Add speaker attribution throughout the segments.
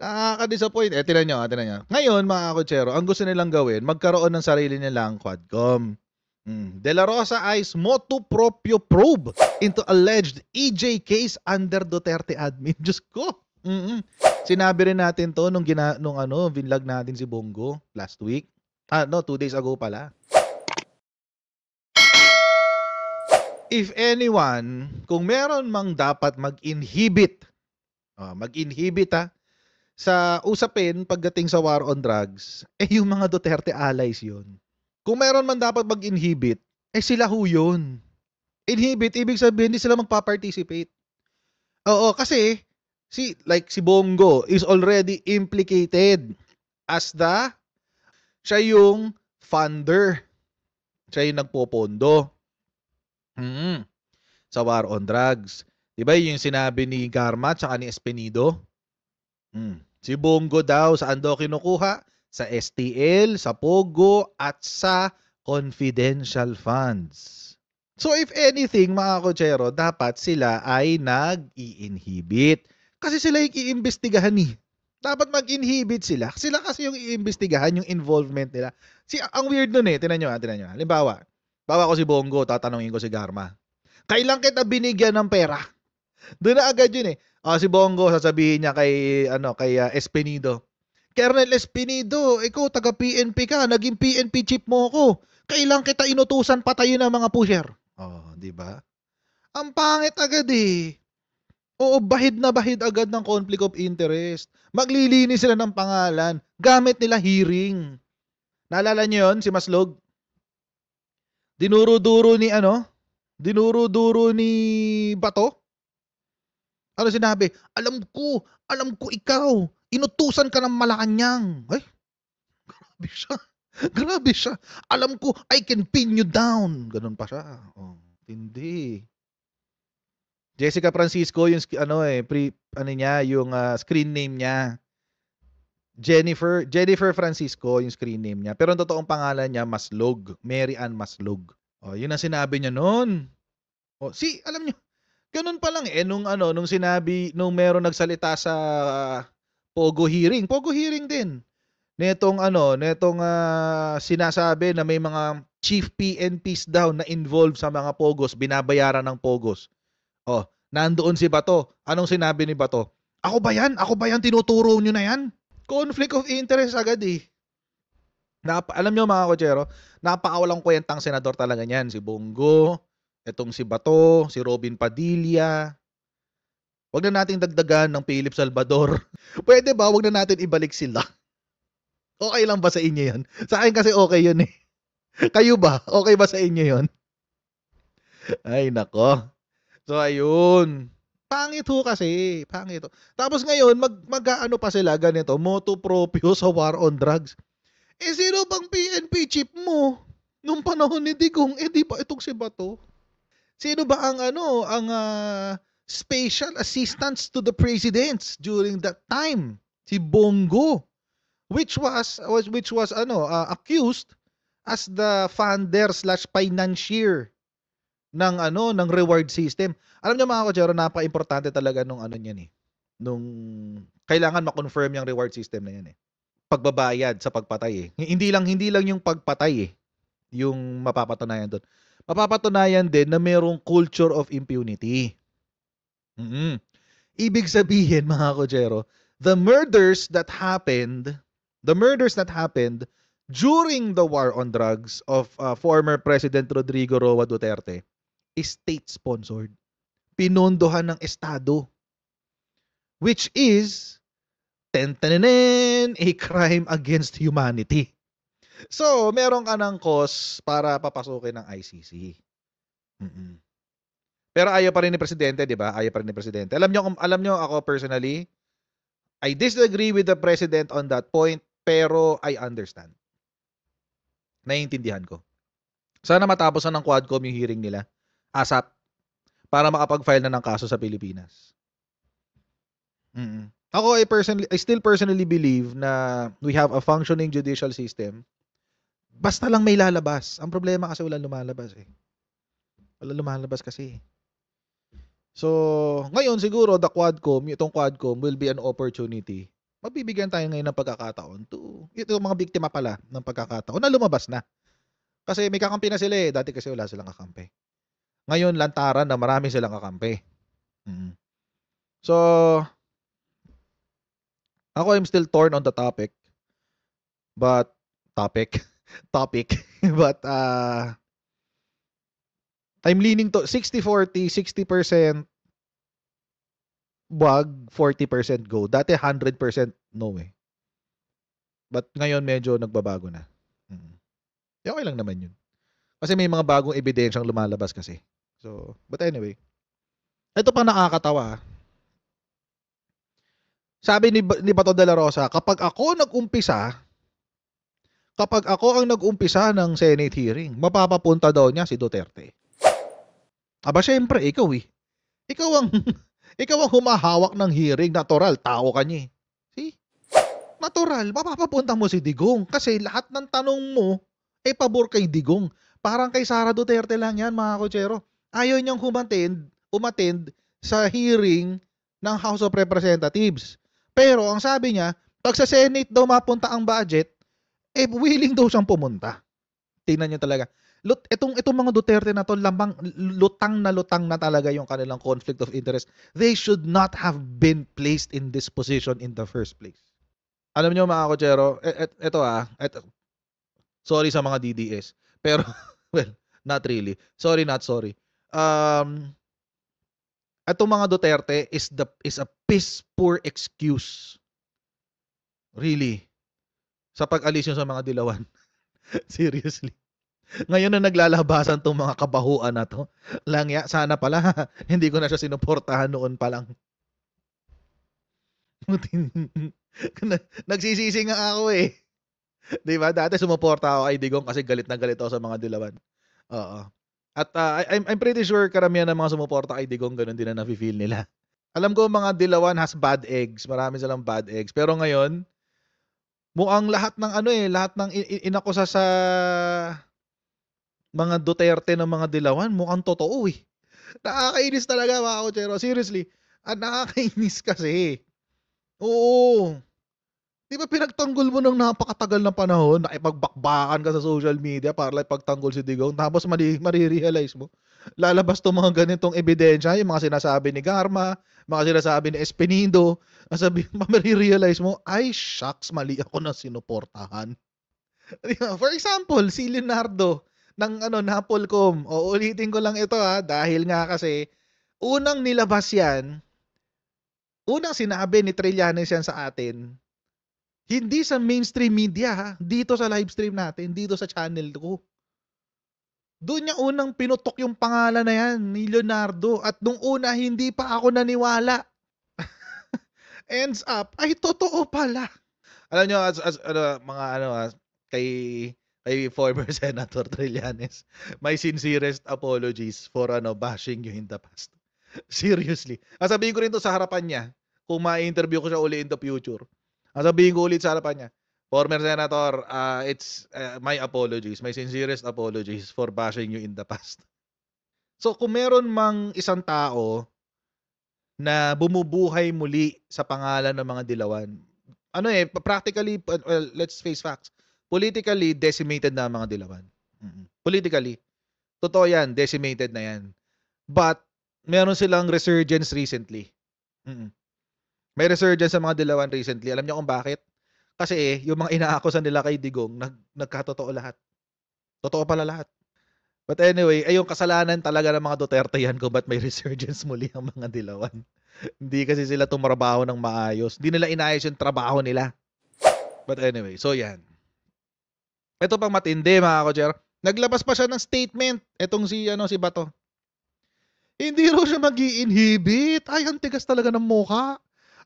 Speaker 1: Nakaka-disappoint. Tingnan nyo, tingnan nyo. Ngayon, mga kakutsero, ang gusto nilang gawin, magkaroon ng sarili nilang Quadcom. De La Rosa eyes motu proprio probe into alleged EJ case under Duterte admin. Diyos ko. Sinabi rin natin to nung vinlog natin si Bongo last week. 2 days ago pala. If anyone, kung meron mang dapat mag-inhibit sa usapin pagdating sa war on drugs, yung mga Duterte allies yun. Kung meron man dapat mag-inhibit, sila ho yun. Inhibit, ibig sabihin, hindi sila magpa-participate. Oo, kasi, si Bongo is already implicated as siya yung funder. Siya yung nagpopondo. Sa war on drugs. Diba yung sinabi ni Garma at ni Espenido? Si Bongo daw, saan daw kinukuha? Sa STL, sa Pogo, at sa confidential funds. So if anything, mga kotsero, dapat sila ay nag-i-inhibit. Kasi sila yung i-imbestigahan eh. Dapat mag-inhibit sila. Sila kasi yung i-imbestigahan, yung involvement nila. Ang weird nun eh. Tinan nyo. Halimbawa, bawa ko si Bongo, tatanungin ko si Garma. Kailan kita binigyan ng pera? Doon na agad yun eh. Si Bongo, sasabihin niya kay Espenido. Colonel Espenido, ikaw taga PNP ka, naging PNP chief mo ako. Kailan kita inutusan patayin ng mga pusher? Di ba? Ang pangit agad eh. Oo, bahid na bahid agad ng conflict of interest. Maglilinis sila ng pangalan. Gamit nila hearing. Naalala niyo yun, si Maslog? Dinuro-duro ni Bato? Ano sinabi? Alam ko ikaw. Inutusan ka ng Malacanang. Ay, grabe siya. Alam ko, I can pin you down. Ganun pa siya. Hindi. Jessica Francisco, yung yung screen name niya. Jennifer Francisco, yung screen name niya. Pero ang totoong pangalan niya, Maslog. Mary Ann Maslog. Yun ang sinabi niya noon. Alam niyo, ganun pa lang nung meron nagsalita sa Pogo hearing din. Netong sinasabi na may mga chief PNPs daw na involved sa mga Pogos, binabayaran ng Pogos. Nandoon si Bato. Anong sinabi ni Bato? Ako ba yan? Tinuturo nyo na yan? Conflict of interest agad eh. Alam nyo mga kotsero, napakawalang kwentang senador talaga niyan. Si Bongo, etong si Bato, si Robin Padilla. Wag na nating dagdagan ng Philip Salvador. Pwede ba? Wag na natin ibalik sila. Okay lang ba sa inyo yun? Sa akin kasi okay yun eh. Kayo ba? Okay ba sa inyo yun? Ay, nako. So, ayun. Pangit ho kasi. Pangit ho. Tapos ngayon, mag-ano pa sila ganito, motu proprio sa war on drugs. Sino bang PNP chief mo? Nung panahon ni Digong, di ba itong si Bato? Sino ba ang special assistants to the presidents during that time? Si Bongo, which was accused as the funder/financier ng reward system. Alam niyo mga kotsero, napaka-importante talaga nung niyan eh. Nung kailangan ma-confirm yung reward system na yan eh. Pagbabayad sa pagpatay eh. Hindi lang yung pagpatay eh yung mapapatunayan doon. Mapapatunayan din na mayroong culture of impunity. Ibig sabihin mga kotsero, the murders that happened during the war on drugs of former President Rodrigo Roa Duterte is state-sponsored. Pinondohan ng Estado. Which is a crime against humanity. So, meron ka ng cause para papasukin ng ICC. Pero ayaw pa rin ni Presidente, di ba? Ayaw pa rin ni Presidente. Alam nyo ako personally, I disagree with the President on that point, pero I understand. Naiintindihan ko. Sana matapos na ng Quadcom yung hearing nila. ASAP. Para makapag-file na ng kaso sa Pilipinas. Ako, I still personally believe na we have a functioning judicial system. Basta lang may lalabas. Ang problema kasi wala lumalabas eh. Wala lumalabas kasi. So, ngayon siguro itong Quadcom will be an opportunity mabibigyan tayo ngayon ng pagkakataon ito mga biktima pala ng pagkakataon na lumabas na. Kasi may kakampi na sila, eh, dati kasi wala silang kakampi. Ngayon lantaran na marami silang kakampi. So, ako I'm still torn on the topic. But but I'm leaning to 60-40, 60% wag, 40% go. Dati 100% no eh. But ngayon medyo nagbabago na. Okay lang naman yun. Kasi may mga bagong ebidensyang lumalabas kasi. So, but anyway. Ito pang nakakatawa. Sabi ni Bato de la Rosa, kapag ako ang nag-umpisa ng Senate hearing, mapapapunta daw niya si Duterte. Aba syempre, ikaw eh. Ikaw ang humahawak ng hearing, natural, tao ka niya eh. See? Natural, mapapapunta mo si Digong kasi lahat ng tanong mo ay pabor kay Digong. Parang kay Sara Duterte lang yan, mga kotsero. Ayaw niyang umattend sa hearing ng House of Representatives. Pero ang sabi niya, pag sa Senate daw mapunta ang budget, eh willing daw siyang pumunta. Tingnan niyo talaga. Itong mga Duterte na to, lutang na talaga yung kanilang conflict of interest. They should not have been placed in this position in the first place. Alam niyo mga kotsero, sorry sa mga DDS. Pero, well, not really. Sorry, not sorry. Itong mga Duterte is a piss poor excuse. Really. Sa pag-alis nyo sa mga dilawan. Seriously. Ngayon na naglalabasan tong mga kabahuan na to. Langya, sana pala hindi ko na siya sinuportahan noon pa lang. Nagsisisi nga ako eh. Diba? Dati sumuporta ako kay Digong kasi galit na galit ako sa mga dilawan. Oo. At I'm pretty sure karamihan ng mga sumuporta kay Digong ganun din na nafe-feel nila. Alam ko mga dilawan has bad eggs. Marami silang bad eggs. Pero ngayon, mukhang lahat ng inakusa sa mga Duterte ng mga dilawan, mukhang totoo eh. Nakakainis talaga mga kotsero. Seriously. Nakakainis kasi. Oo. Di ba pinagtanggol mo ng napakatagal na panahon, nakipagbakbakan ka sa social media para lang pagtanggol si Digong, tapos marirealize mo, lalabas to mga ganitong ebidensya, yung mga sinasabi ni Garma, mga sinasabi ni Espenido, marirealize mo, ay shucks, mali ako na sinuportahan. For example, si Leonardo ng Napolcom. Ulitin ko lang ito dahil nga kasi unang nilabas yan, unang sinabi ni Trillanes yan sa atin, hindi sa mainstream media dito sa live stream natin, dito sa channel ko. Doon niya unang pinutok yung pangalan na yan ni Leonardo at nung una hindi pa ako naniwala. Ends up, ay totoo pala. Alam nyo, kay former Senator Trillanes, my sincerest apologies for bashing you in the past. Seriously. Sabihin ko rin to sa harapan niya, kung ma-interview ko siya uli in the future. Sabihin ko ulit sa harapan niya, former Senator, it's my apologies, my sincerest apologies for bashing you in the past. So kung meron mang isang tao na bumubuhay muli sa pangalan ng mga dilawan, practically, well, let's face facts, politically decimated na ang mga dilawan. Politically, totoo yan, decimated na yan. But meron silang resurgence recently. May resurgence sa mga dilawan recently. Alam niyo kung bakit? Kasi yung mga inaakusan nila kay Digong, nagkatotoo lahat. Totoo pala lahat. But anyway, yung kasalanan talaga ng mga Duterte yan kung ba't may resurgence muli ang mga dilawan. Hindi kasi sila tumrabaho ng maayos. Hindi nila inayos yung trabaho nila. But anyway, so yan. Ito pang matindi mga kotsero. Naglabas pa siya ng statement. Etong si Bato. Hindi raw siya mag-i-inhibit. Ay, ang tigas talaga ng mukha.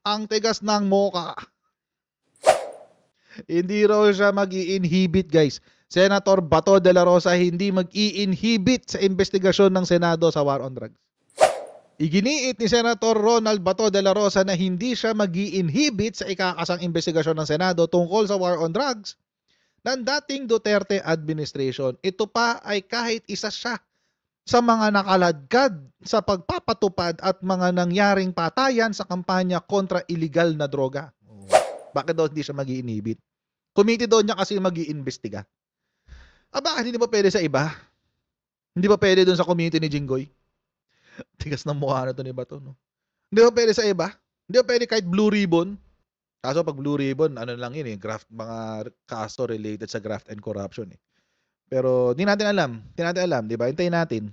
Speaker 1: Ang tigas ng mukha. Hindi raw siya mag-i-inhibit, guys. Senator Bato de la Rosa hindi mag-i-inhibit sa investigasyon ng Senado sa war on drugs. Iginiit ni Senator Ronald Bato de la Rosa na hindi siya mag-i-inhibit sa ikakasang investigasyon ng Senado tungkol sa war on drugs ng dating Duterte administration. Ito pa ay kahit isa siya sa mga nakaladkad sa pagpapatupad at mga nangyaring patayan sa kampanya kontra illegal na droga. Bakit daw hindi siya mag-iinhibit? Committee daw niya kasi mag-iimbestiga. Bakit hindi ba pwede sa iba? Hindi ba pwede doon sa committee ni Jinggoy? Tigas ng mukha na to ni Bato, no? Hindi ba pwede sa iba? Hindi ba pwede kahit Blue Ribbon? Kaso pag Blue Ribbon, ano lang yun eh, mga kaso related sa graft and corruption eh. Pero di natin alam, di ba? Hintayin natin.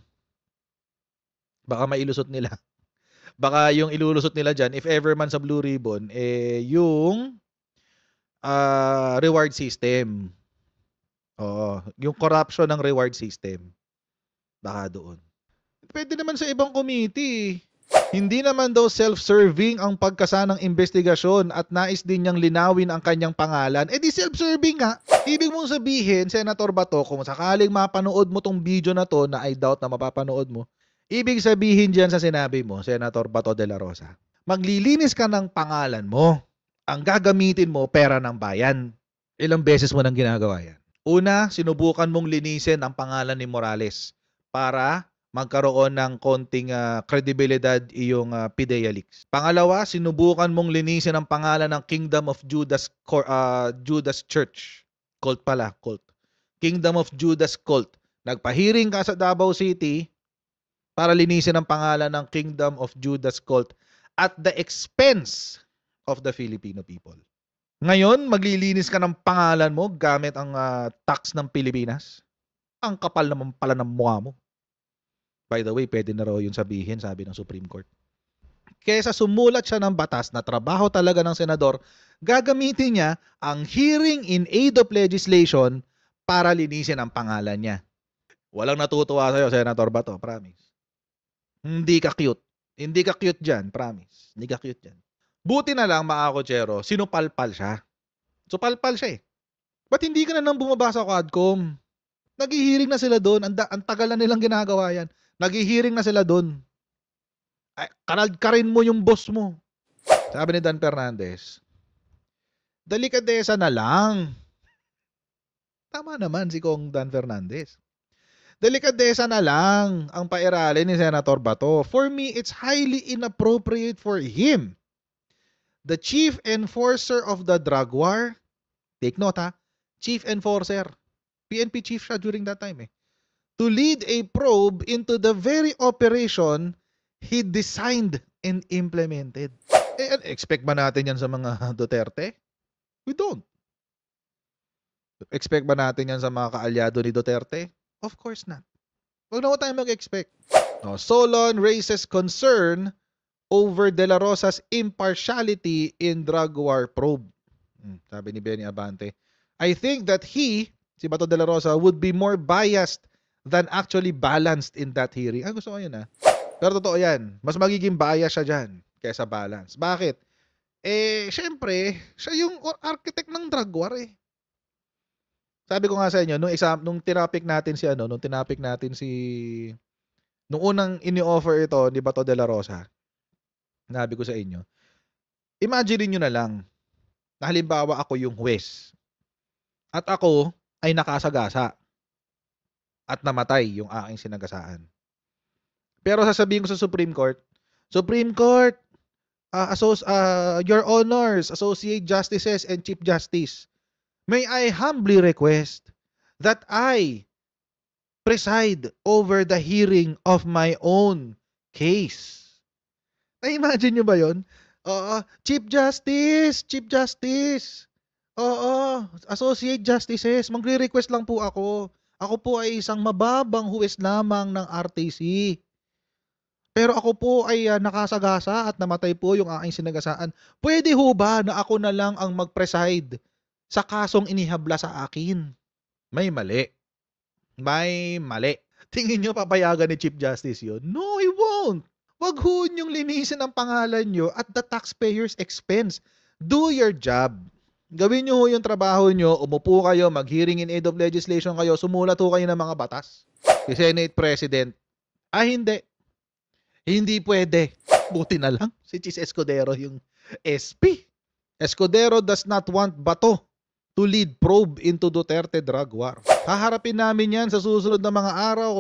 Speaker 1: Baka mailusot nila. Baka yung ilulusot nila dyan, if ever man sa Blue Ribbon, yung reward system. Oo, yung corruption ng reward system. Baka doon. Pwede naman sa ibang committee. Hindi naman daw self-serving ang pagkasanang investigasyon at nais din niyang linawin ang kanyang pangalan. Di self-serving nga. Ibig mong sabihin, Senator Bato, kung sakaling mapanood mo tong video na to, na I doubt na mapapanood mo, ibig sabihin dyan sa sinabi mo, Senator Bato de la Rosa, maglilinis ka ng pangalan mo. Ang gagamitin mo, pera ng bayan. Ilang beses mo nang ginagawa yan? Una, sinubukan mong linisin ang pangalan ni Morales para magkaroon ng konting kredibilidad iyong PIDEA leaks. Pangalawa, sinubukan mong linisin ang pangalan ng Kingdom of Judas Church. Cult pala, cult. Kingdom of Judas Cult. Nagpahiring ka sa Davao City para linisin ang pangalan ng Kingdom of Judas Cult at the expense of the Filipino people. Ngayon, maglilinis ka ng pangalan mo gamit ang tax ng Pilipinas. Ang kapal naman pala ng mukha mo. By the way, pwede na raw yun sabihin, sabi ng Supreme Court. Kesa sumulat siya ng batas na trabaho talaga ng senador, gagamitin niya ang hearing in aid of legislation para linisin ang pangalan niya. Walang natutuwa sa'yo, Senator Bato, promise. Hindi ka cute. Hindi ka cute dyan, promise. Hindi ka cute dyan. Buti na lang, mga kotsero, sinupalpal siya. Supalpal siya eh. Ba't hindi ka na nang bumabasa Quadcom? Naghihiring na sila doon. Ang tagal na nilang ginagawa yan. Naghihiring na sila doon. Kanalkarin mo yung boss mo. Sabi ni Dan Fernandez, delikadesa na lang. Tama naman si Kong Dan Fernandez. Delikadesa na lang ang pairalin ni Senator Bato. For me, it's highly inappropriate for him, the chief enforcer of the drug war. Take note ha, chief enforcer. PNP chief siya during that time to lead a probe into the very operation he designed and implemented. Expect ba natin yan sa mga Duterte? We don't. Expect ba natin yan sa mga kaalyado ni Duterte? Of course not. Huwag na tayo mag-expect. Solon raises concern over De La Rosa's impartiality in drug war probe. Sabi ni Benny Abante, I think that si Bato de la Rosa, would be more biased than actually balanced in that hearing. Gusto ko yun Pero totoo yan. Mas magiging bias siya dyan kaysa balance. Bakit? Syempre, siya yung architect ng drug war Sabi ko nga sa inyo, nung tinapik natin nung unang ini-offer ito ni Bato de la Rosa, sabi ko sa inyo, imagine nyo na lang, na halimbawa ako yung huwes, at ako ay nakasagasa at namatay yung aking sinagasaan. Pero sasabihin ko sa Supreme Court, Your Honors, Associate Justices and Chief Justice, may I humbly request that I preside over the hearing of my own case. Na-imagine nyo ba yun? Chief Justice. Associate Justices, magre-request lang po ako. Ako po ay isang mababang huwes lamang ng RTC. Pero ako po ay nakasagasa at namatay po yung aking sinagasaan. Pwede ho ba na ako na lang ang mag-preside sa kasong inihabla sa akin? May mali. Tingin nyo papayagan ni Chief Justice yun? No, he won't. Wag ho niyong linisin ang pangalan nyo at the taxpayer's expense. Do your job. Gawin nyo yung trabaho nyo, umupo kayo, mag-hearing in aid of legislation kayo, sumulat ho kayo ng mga batas. Si Senate President, hindi. Hindi pwede. Buti na lang, si Chis Escudero yung SP. Escudero does not want Bato to lead probe into Duterte drug war. Haharapin namin yan sa susunod na mga araw,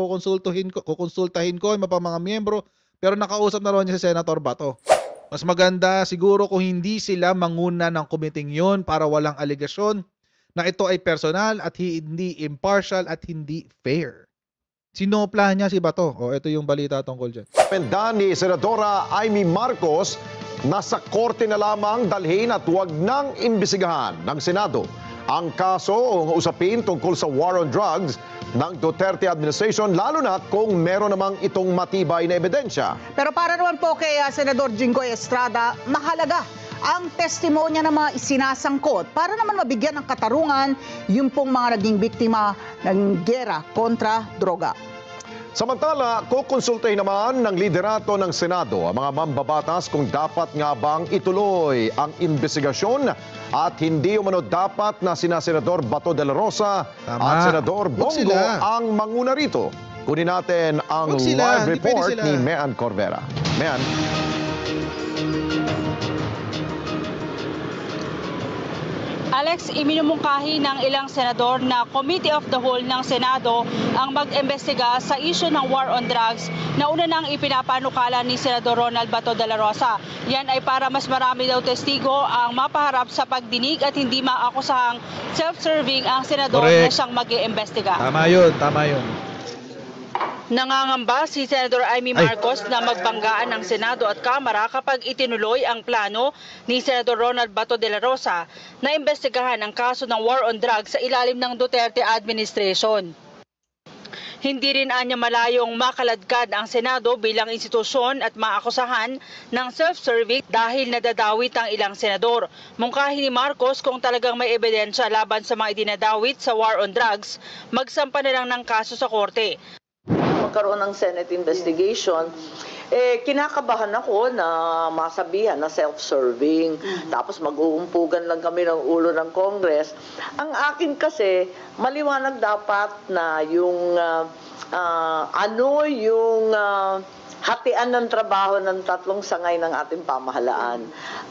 Speaker 1: kukonsultahin ko yung mga miyembro, pero nakausap na rin niya si Senator Bato. Mas maganda siguro kung hindi sila manguna ng committee yun para walang aligasyon na ito ay personal at hindi impartial at hindi fair. Sinoplahan niya si Bato. O, ito yung balita tungkol dyan.
Speaker 2: Penda ni Senadora Amy Marcos, nasa korte na lamang dalhin at huwag nang imbisigahan ng Senado ang kaso o usapin tungkol sa war on drugs ng Duterte administration, lalo na kung meron namang itong matibay na ebidensya.
Speaker 3: Pero para naman po kay Senador Jinggoy Estrada, mahalaga ang testimonya ng mga isinasangkot para naman mabigyan ng katarungan yung pong mga naging biktima ng giyera kontra droga.
Speaker 2: Samantala, kukonsultahin naman ng liderato ng Senado ang mga mambabatas kung dapat nga bang ituloy ang investigasyon at hindi umano dapat na sina Senador Bato de la Rosa at Senador Bongo ang manguna rito. Kunin natin ang live report ni Mean Corvera. Mean.
Speaker 4: Alex, iminumungkahi ng ilang senador na Committee of the Whole ng Senado ang mag-imbestiga sa issue ng war on drugs na una nang ipinapanukala ni Senador Ronald Bato de la Rosa. Yan ay para mas marami daw testigo ang mapaharap sa pagdinig at hindi maakusahang self-serving ang senador na siyang mag-iimbestiga.
Speaker 1: Tama yun, tama yun.
Speaker 4: Nangangamba si Senator Amy Marcos na magbanggaan ng Senado at Kamara kapag itinuloy ang plano ni Senador Ronald Bato de la Rosa na imbestigahan ang kaso ng war on drugs sa ilalim ng Duterte administration. Hindi rin anya malayong makaladkad ang Senado bilang institusyon at maakusahan ng self-serving dahil nadadawit ang ilang senador. Mungkahi ni Marcos kung talagang may ebidensya laban sa mga idinadawit sa war on drugs, magsampa na lang ng kaso sa korte.
Speaker 5: Magkaroon ng Senate investigation, kinakabahan ako na masabihan na self-serving. Tapos mag-uumpugan lang kami ng ulo ng Congress. Ang akin kasi, maliwanag dapat na yung hatian ng trabaho ng tatlong sangay ng ating pamahalaan.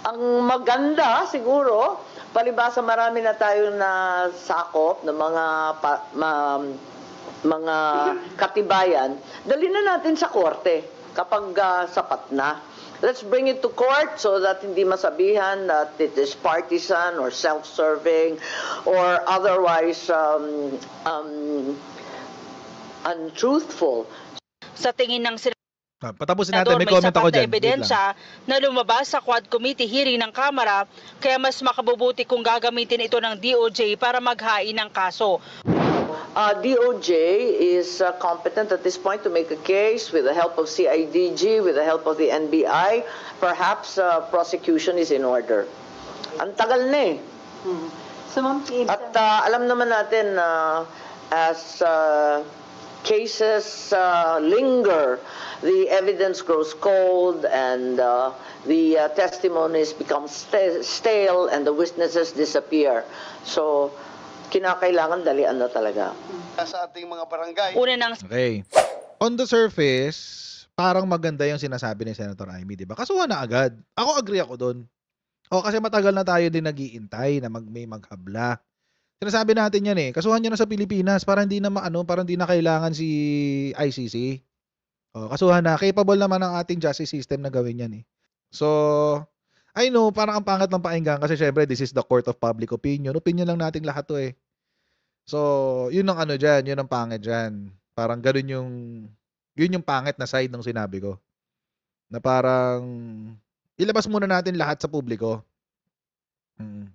Speaker 5: Ang maganda siguro, palibasa marami na tayo na sakop ng mga katibayan, dali na natin sa korte kapag sapat na. Let's bring it to court so that hindi masabihan that it is partisan or self-serving or otherwise untruthful.
Speaker 4: Sa tingin ng
Speaker 1: patapusin natin, may comment ako dyan.
Speaker 4: May ebidensya na lumabas sa Quad Committee hearing ng Kamara, kaya mas makabubuti kung gagamitin ito ng DOJ para maghain ng kaso.
Speaker 5: DOJ is competent at this point to make a case with the help of CIDG, with the help of the NBI. Perhaps prosecution is in order. Ang tagal na eh. At alam naman natin as cases linger, the evidence grows cold and the testimonies become stale and the witnesses disappear. So, kinakailangan dalian na talaga.
Speaker 6: Sa ating mga barangay.
Speaker 1: Okay. On the surface, parang maganda yung sinasabi ni Senator Amy, di ba? Kasuhan na agad. Ako agree ako doon. O kasi matagal na tayo din nag-iintay na may maghabla. Sinasabi natin yan eh. Kasuhan niya na sa Pilipinas para hindi na para hindi na kailangan si ICC. O, kasuhan na. Capable naman ang ating justice system na gawin yan eh. So, I know, parang ang pangat ng pakinggan kasi syempre this is the court of public opinion. Opinion lang nating lahat to eh. So, yun ang dyan, yun ang pangit dyan. Parang ganun yun yung pangit na side ng sinabi ko. Na parang, ilabas muna natin lahat sa publiko.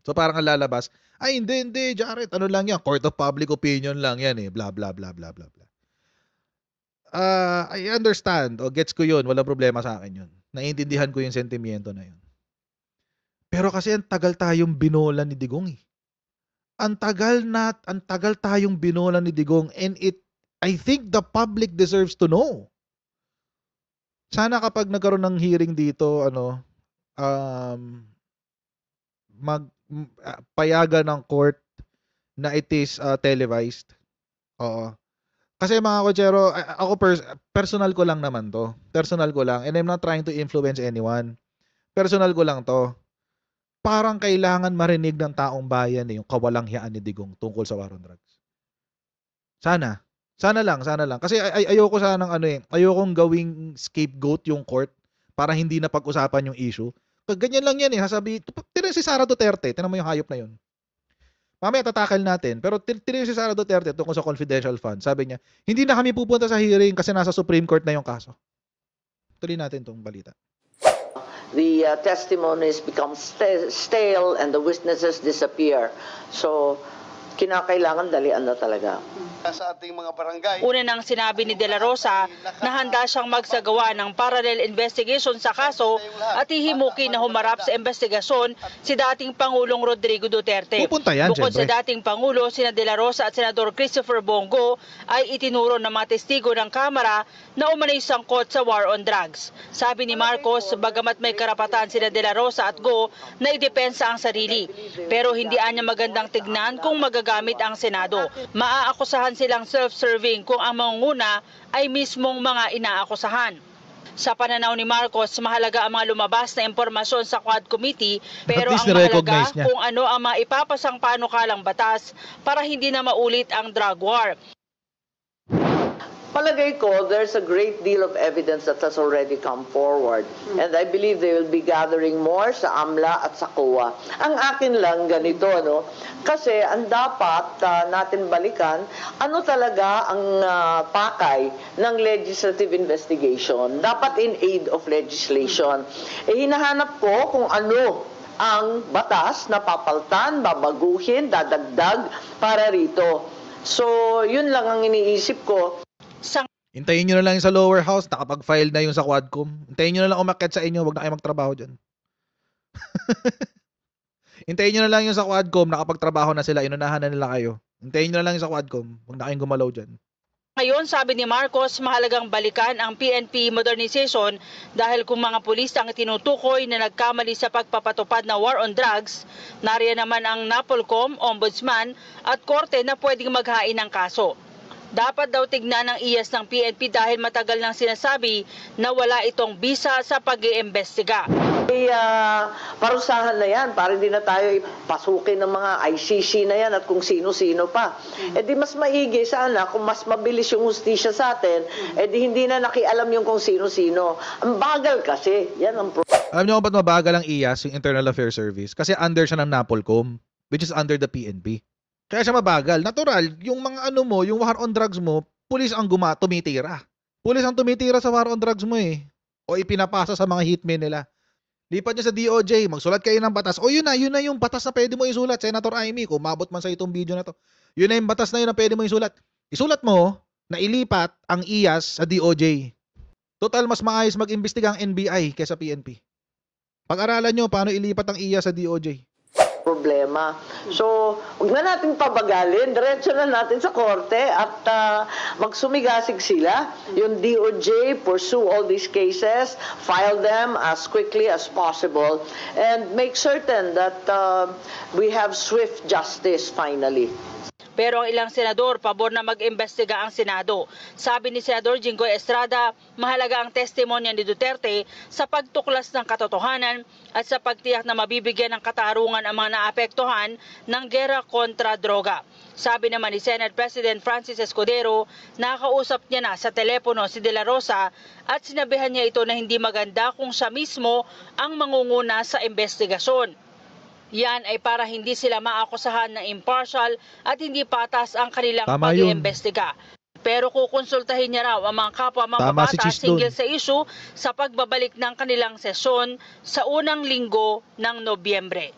Speaker 1: So, parang ang lalabas, ay hindi, Jared, ano lang yan, court of public opinion lang yan eh, blah, blah, blah, blah, blah, blah. I understand, gets ko yun, walang problema sa akin yun. Naiintindihan ko yung sentimiento na yun. Pero kasi ang tagal tayong binola ni Digong eh. Ang tagal tayong binola ni Digong and I think the public deserves to know. Sana kapag nagkaroon ng hearing dito, payagan ng court na it is televised. Oo. Kasi mga kotsero, ako personal ko lang naman to. Personal ko lang and I'm not trying to influence anyone. Personal ko lang to. Parang kailangan marinig ng taong bayan yung kawalanghiyaan ni Digong tungkol sa war on drugs. Sana. Sana lang. Kasi ayoko sanang ayokong gawing scapegoat yung court para hindi na pag-usapan yung issue. Ganyan lang yan eh. Sasabi, tinan si Sara Duterte, tinan mo yung hayop na yun. Mamaya tatakal natin, pero tinan si Sara Duterte tungkol sa confidential fund. Sabi niya, hindi na kami pupunta sa hearing kasi nasa Supreme Court na yung kaso. Tuloy natin tong balita.
Speaker 5: The testimonies become stale and the witnesses disappear. So, kinakailangan dalian na talaga.
Speaker 6: Sa ating mga barangay.
Speaker 4: Una nang sinabi ni De La Rosa na handa siyang magsagawa ng parallel investigation sa kaso at hihimukin na humarap sa investigasyon si dating Pangulong Rodrigo Duterte.
Speaker 1: Pupunta yan,
Speaker 4: Bukod
Speaker 1: syempre.
Speaker 4: sa dating Pangulo, sina De La Rosa at Senador Christopher Bongo ay itinuro ng mga testigo ng Kamara na umanay sangkot sa war on drugs. Sabi ni Marcos, bagamat may karapatan sina De La Rosa at Go na idepensa ang sarili, pero hindi anya magandang tignan kung magagamit ang Senado. Maaakusahan silang self-serving kung ang mangunguna ay mismong mga inaakusahan. Sa pananaw ni Marcos, mahalaga ang mga lumabas na impormasyon sa Quad Committee, pero
Speaker 1: At least
Speaker 4: ang mahalaga
Speaker 1: nirecognize niya.
Speaker 4: kung ano ang maipapasang panukalang batas para hindi na maulit ang drug war.
Speaker 5: Palagay ko, there's a great deal of evidence that has already come forward. And I believe they will be gathering more sa AMLA at sa COA. Ang akin lang ganito, no? Kasi ang dapat natin balikan, ano talaga ang pakay ng legislative investigation. Dapat in aid of legislation. Hinahanap ko kung ano ang batas na papaltan, babaguhin, dadagdag para rito. So, yun lang ang iniisip ko.
Speaker 1: Hintayin nyo na lang yung sa lower house, nakapag-file na yung sa Quadcom. Hintayin nyo na lang umakyat sa inyo, wag na kayo magtrabaho dyan. Hintayin nyo na lang yung sa Quadcom, nakapagtrabaho na sila, inunahan na nila kayo. Hintayin nyo na lang yung sa Quadcom, wag na kayong gumalaw dyan.
Speaker 4: Ngayon, sabi ni Marcos, mahalagang balikan ang PNP modernization dahil kung mga pulis ang tinutukoy na nagkamali sa pagpapatupad na war on drugs, nariyan naman ang NAPOLCOM, Ombudsman at Korte na pwedeng maghain ng kaso. Dapat daw tignan ng IAS ng PNP dahil matagal nang sinasabi na wala itong bisa sa pag-iimbestiga.
Speaker 5: Parusahan na yan para hindi na tayo ipasukin ng mga ICC na yan at kung sino-sino pa. Di mas maigi sana kung mas mabilis yung hustisya sa atin, di hindi na nakialam yung kung sino-sino. Ang bagal kasi, yan ang
Speaker 1: Alam nyo kung ba't mabagal ang IAS, yung Internal Affairs Service? Kasi under siya ng NAPOLCOM, which is under the PNP. Kaya siya mabagal. Natural, yung mga ano mo, yung war on drugs mo, pulis ang tumitira. Pulis ang tumitira sa war on drugs mo eh. O ipinapasa sa mga hitmen nila. Lipat niya sa DOJ, magsulat kayo ng batas. O yun na yung batas na pwede mo isulat, Senator Amy, kung mabot man sa itong video na to. Yun na yung batas na yun na pwede mo isulat. Isulat mo na ilipat ang IAS sa DOJ. Total, mas maayos mag-imbestiga ang NBI kaysa PNP. Pag-aralan nyo paano ilipat ang IAS sa DOJ.
Speaker 5: Problema. So, huwag na natin pabagalin. Diretso na natin sa korte at magsumigasig sila. Yung DOJ, pursue all these cases, file them as quickly as possible, and make certain that we have swift justice finally.
Speaker 4: Pero ang ilang senador, pabor na mag-imbestiga ang Senado. Sabi ni Senador Jinggoy Estrada, mahalaga ang testimonya ni Duterte sa pagtuklas ng katotohanan at sa pagtiyak na mabibigyan ng katarungan ang mga naapektuhan ng gera kontra droga. Sabi naman ni Senate President Francis Escudero, nakakausap niya na sa telepono si De La Rosa at sinabihan niya ito na hindi maganda kung siya mismo ang mangunguna sa investigasyon. Yan ay para hindi sila maakusahan na impartial at hindi patas ang kanilang pag-iimbestiga. Pero kukonsultahin niya raw ang mga kapwa mambabatas hinggil sa issue sa pagbabalik ng kanilang sesyon sa unang linggo ng Nobyembre.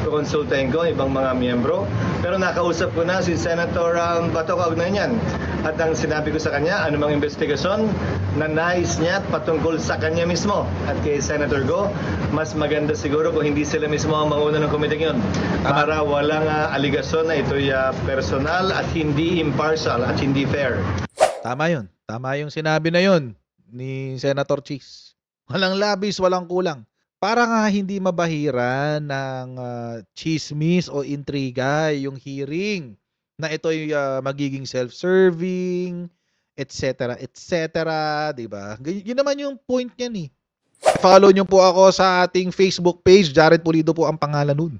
Speaker 7: Kukonsultahin ko ibang mga miyembro, pero nakausap ko na si Senator Bato kaugnay niyan. At ang sinabi ko sa kanya, anumang investigasyon na nais niya patungkol sa kanya mismo. At kay Senator Go, mas maganda siguro kung hindi sila mismo ang manguna ng komiteng yun. Para walang aligasyon na ito'y personal at hindi impartial at hindi fair.
Speaker 1: Tama yun. Tama yung sinabi na yun ni Senator Cheese. Walang labis, walang kulang. Para nga hindi mabahira ng chismis o intriga yung hearing na ito'y magiging self-serving, etc., diba? Yun naman yung point niyan eh. Follow nyo po ako sa ating Facebook page, Jared Pulido po ang pangalan nun.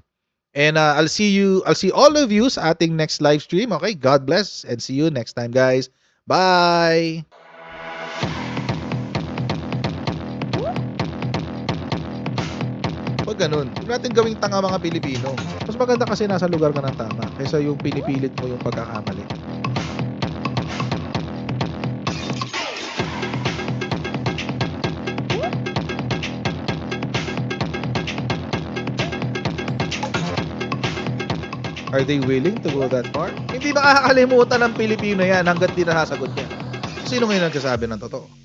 Speaker 1: And I'll see all of you sa ating next live stream. Okay, God bless and see you next time, guys. Bye! Huwag ganun. Huwag natin gawing tanga mga Pilipino. Mas maganda kasi nasa lugar ka ng tama kaysa yung pinipilit mo yung pagkakamali. Are they willing to go that far? Hindi makakalimutan ng Pilipino yan hanggat di nasasagot niya. Sino ngayon nagsasabi ng totoo?